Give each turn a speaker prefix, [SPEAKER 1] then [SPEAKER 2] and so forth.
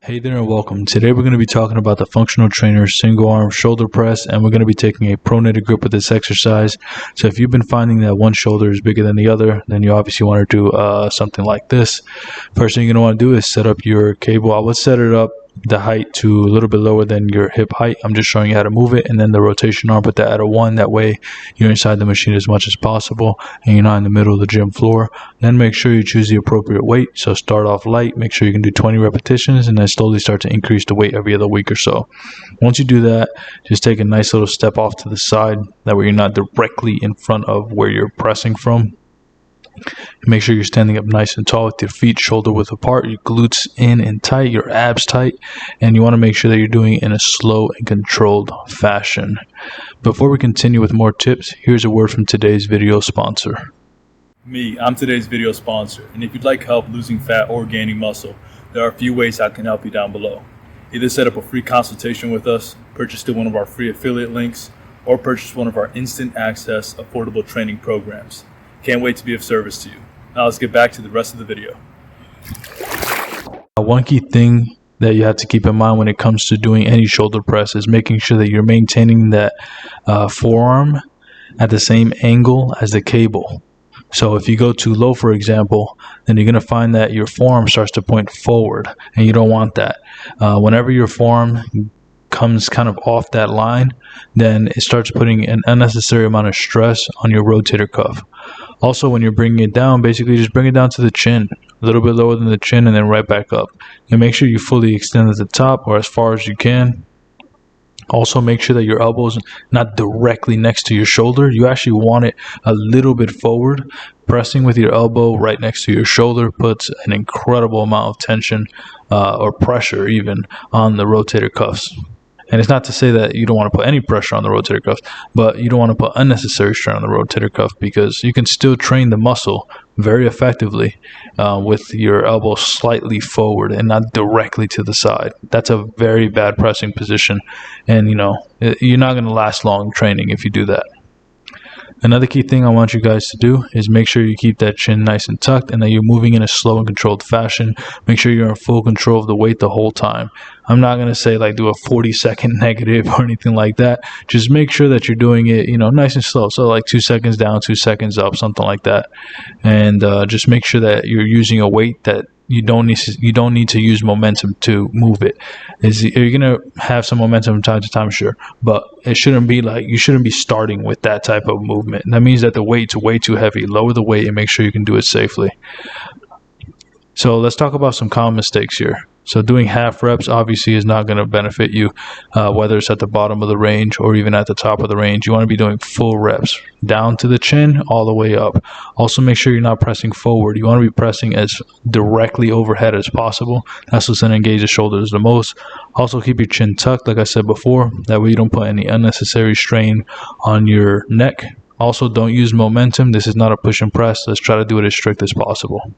[SPEAKER 1] Hey there and welcome. Today we're going to be talking about the functional trainer single arm shoulder press, and we're going to be taking a pronated grip with this exercise. So if you've been finding that one shoulder is bigger than the other, then you obviously want to do something like this. First thing you're going to want to do is set up your cable. I would set it up the height to a little bit lower than your hip height. I'm just showing you how to move it, and then the rotation arm, put that at a 1. That way you're inside the machine as much as possible and you're not in the middle of the gym floor. Then make sure you choose the appropriate weight. So start off light, make sure you can do 20 repetitions, and then slowly start to increase the weight every other week or so. Once you do that, just take a nice little step off to the side. That way you're not directly in front of where you're pressing from. Make sure you're standing up nice and tall with your feet shoulder width apart, your glutes in and tight, your abs tight, and you want to make sure that you're doing it in a slow and controlled fashion. Before we continue with more tips, here's a word from today's video sponsor.
[SPEAKER 2] I'm today's video sponsor, and if you'd like help losing fat or gaining muscle, there are a few ways I can help you down below. Either set up a free consultation with us, purchase through one of our free affiliate links, or purchase one of our instant access affordable training programs. Can't wait to be of service to you. Now let's get back to the rest of the video.
[SPEAKER 1] One key thing that you have to keep in mind when it comes to doing any shoulder press is making sure that you're maintaining that forearm at the same angle as the cable. So if you go too low, for example, then you're going to find that your forearm starts to point forward, and you don't want that. Whenever your forearm comes kind of off that line, then it starts putting an unnecessary amount of stress on your rotator cuff. Also, when you're bringing it down, basically just bring it down to the chin, a little bit lower than the chin, and then right back up. And make sure you fully extend at the top or as far as you can. Also, make sure that your elbow is not directly next to your shoulder. You actually want it a little bit forward. Pressing with your elbow right next to your shoulder puts an incredible amount of tension or pressure even on the rotator cuffs. And it's not to say that you don't want to put any pressure on the rotator cuff, but you don't want to put unnecessary strain on the rotator cuff, because you can still train the muscle very effectively with your elbow slightly forward and not directly to the side. That's a very bad pressing position, and you're not going to last long training if you do that. Another key thing I want you guys to do is make sure you keep that chin nice and tucked, and that you're moving in a slow and controlled fashion. Make sure you're in full control of the weight the whole time. I'm not going to say like do a 40-second negative or anything like that. Just make sure that you're doing it, nice and slow. So like 2 seconds down, 2 seconds up, something like that. And just make sure that you're using a weight that you don't need to use momentum to move it. You're gonna have some momentum from time to time, sure, but it shouldn't be like, you shouldn't be starting with that type of movement. That means that the weight's way too heavy. Lower the weight and make sure you can do it safely. So let's talk about some common mistakes here. So doing half reps obviously is not going to benefit you, whether it's at the bottom of the range or even at the top of the range. You want to be doing full reps, down to the chin, all the way up. Also make sure you're not pressing forward. You want to be pressing as directly overhead as possible. That's what's going to engage the shoulders the most. Also keep your chin tucked, like I said before. That way you don't put any unnecessary strain on your neck. Also, don't use momentum. This is not a push and press. Let's try to do it as strict as possible.